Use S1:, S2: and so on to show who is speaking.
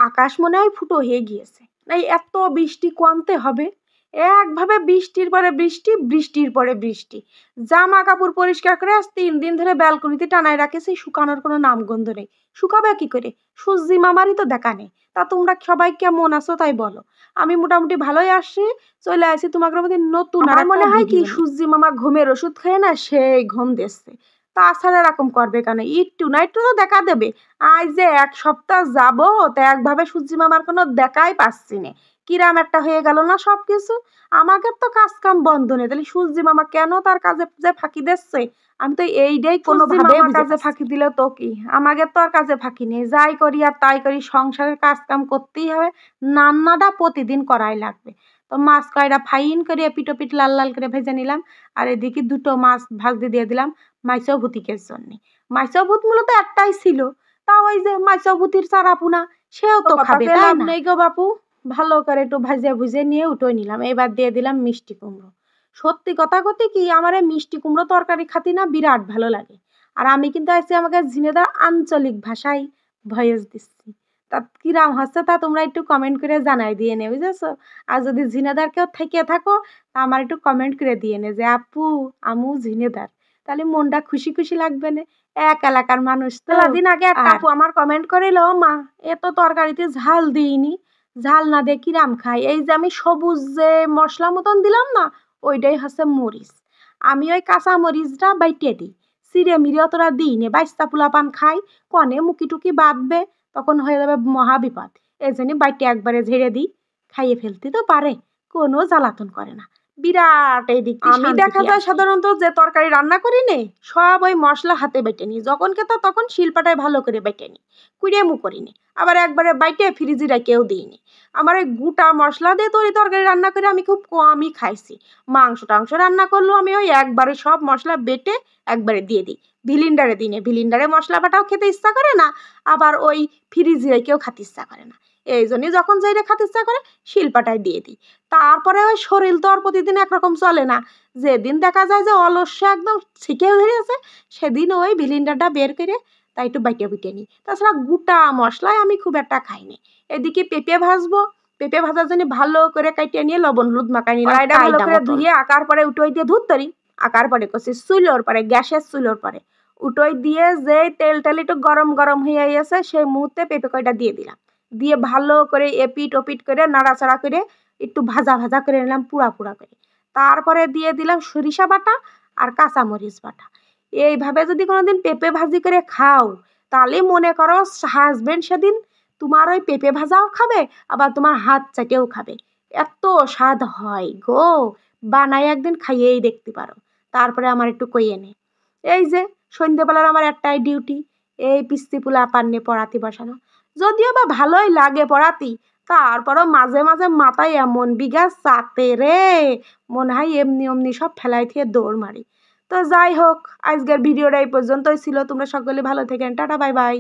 S1: আকাশ মনে হয় ফুটো হয়ে গিয়েছে। এই এত বৃষ্টি কমতে হবে, একভাবে বৃষ্টির পরে বৃষ্টি, বৃষ্টির পরে বৃষ্টি। জামা কাপড় পরিষ্কার করে আজ 3 দিন ধরে ব্যালকনিতে টানায় রাখেছি, শুকানোর কোনো নামগন্ধ নেই। শুকাবে কি করে? সূর্যি মামারই তো দেখা নেই। তা তোমরা সবাই কেমন আছো তাই বলো। আমি মোটামুটি ভালোই আসছি, চলে আসি তোমাদের মধ্যে নতুন। আমার মনে হয় কি সূর্যি মামা ঘুমের ওষুধ খেয়ে না সেই ঘুম দিচ্ছে। তাছাড়া এরকম করবে কেন? একটু না একটু তো দেখা দেবে। আজ যে 1 সপ্তাহ যাবো তা একভাবে সূর্যি মামার কোনো দেখাই পাচ্ছি না। কিরাম একটা হয়ে গেল না সবকিছু। আমাকে তো কাজ কাম বন্ধ নেই, তাহলে সূর্যি মামা কেন তার কাজে যে ফাঁকি দিচ্ছে? আমি তো এইটাই কোনোভাবে কাজে ফাঁকি দিলে তো কি, আমাকে তো আর কাজে ফাঁকি নেই। যাই করি আর তাই করি, সংসারের কাজ কাম করতেই হবে, রান্নাটা প্রতিদিন করাই লাগবে। তো মাছ কয়টা ফাইন করে পিটোপিট লাল লাল করে ভেজে নিলাম, আর এদিকে 2টো মাছ ভাজতে দিয়ে দিলাম মাইসও ভুতিকের জন্য। মাইসও ভূত মূলত একটাই ছিল, তা ওই যে মাইসও ভূতির চারাপুনা সেও তো খাবে, তাই না? নেই গো বাপু, ভালো করে একটু ভাজে ভুজে নিয়ে উঠে নিলাম। এবার দিয়ে দিলাম মিষ্টি কুমড়ো। সত্যি কথা কতে কি, আমার এই মিষ্টি কুমড়ো তরকারি খাতি না বিরাট ভালো লাগে। আর আমি কিন্তু আজকে আমাকে ঝিনেদার আঞ্চলিক ভাষায় ভয়েস দিচ্ছি। তা কিরাম হচ্ছে তা তোমরা একটু কমেন্ট করে জানাই দিয়ে নে, বুঝেছো? আর যদি ঝিনেদার কেউ থেকে থাকো তা আমার একটু কমেন্ট করে দিয়ে নে যে আপু আমু ঝিনেদার, তাহলে মনটা খুশি খুশি লাগবে না। এক এলাকার মানুষ তো। দিন আগে একটা আপু আমার কমেন্ট করিল, মা এ তো তরকারিতে ঝাল দিইনি, ঝাল না দিয়ে কিরাম খাই? এই যে আমি সবুজ যে মশলা মতন দিলাম না, ওইটাই হচ্ছে মরিচ। আমি ওই কাঁচা মরিচটা বাইটে দিই, চিড়ে মিড়ে অতটা দিই নে। বাইস্তা পোলাপান খাই, কনে মুকি টুকি বাঁধবে, তখন হয়ে যাবে মহা বিপদ। এই জন্য বাইটে একবারে ঝেড়ে দিই, খাইয়ে ফেলতে তো পারে, কোনো জ্বালাতন করে না। বিরাট এই দিক আমি দেখা যায় সাধারণত যে তরকারি রান্না করি নে সব ওই মশলা হাতে বেটে নিই, যখন খেতে তখন শিলপাটায় ভালো করে বেটে নিই, কুড়িয়েমু করিনি। আবার একবারে বাইটে ফ্রিজে রেখেও দিইনি। আমার ওই গোটা মশলা দিয়ে তরকারি রান্না করে আমি খুব কমই খাইছি। মাংস টাংস রান্না করলেও আমি ওই একবারে সব মশলা বেটে একবারে দিয়ে দিই। ভিলিন্ডারে দিই না, ভিলিন্ডারে মশলা বাটাও খেতে ইচ্ছা করে না, আবার ওই ফ্রিজে রেখেও খেতে ইচ্ছা করে না। এই জন্যই যখন যাইরে খেতে ইচ্ছা করে শিলপাটায় দিয়ে দিই। তারপরে ওই শরীর তো আর প্রতিদিন একরকম চলে না, যেদিন দেখা যায় যে অলস্য একদম ছিকেও ধরেছে, সেদিন ওই ভিলিন্ডারটা বের করে তাই একটু বাইটে বুটে নিই। তাছাড়া গোটা মশলায় আমি খুব একটা খাই না। এদিকে পেঁপে ভাজবো, পেঁপে ভাজার জন্য ভালো করে কাটিয়ে নিয়ে লবণ হলুদ মাখাই নিলাম। ভালো করে ধুয়ে আকার পরে উঠোই দিয়ে ধুত তরি, আকার পরে করছি চুলোর পরে, গ্যাসের চুলোর পরে উঠোই দিয়ে যে তেল টেল একটু গরম গরম হয়ে গেছে, সেই মুহূর্তে পেঁপে কয়টা দিয়ে দিলাম। দিয়ে ভালো করে এপিট ওপিট করে নাড়াচাড়া করে একটু ভাজা ভাজা করে নিলাম, পুড়া পুড়া করে। তারপরে দিয়ে দিলাম সরিষা বাটা আর কাঁচামরিচ বাটা। এইভাবে যদি কোনোদিন পেঁপে ভাজি করে খাও, তাহলে মনে করো হাজবেন্ড সেদিন তোমার ওই পেঁপে ভাজাও খাবে, আবার তোমার হাত চাটেও খাবে। এত স্বাদ হয় গো, বানাই একদিন খাইয়েই দেখতে পারো। তারপরে আমার একটু কইয়ে নে। এই যে সন্ধ্যেবেলার আমার একটাই ডিউটি, এই পিস্তি পোলা পান্নে পড়াতে বসানো। যদিও বা ভালোই লাগে পড়াতি, তারপরও মাঝে মাঝে মাথায় এমন বিঘা চাপে রে, মনে হয় এমনি অমনি সব ফেলাই থেকে দৌড় মারি। তো যাই হোক, আজকের ভিডিওটা এই পর্যন্তই ছিল। তোমরা সকলে ভালো থেকেন, টাটা বাই বাই।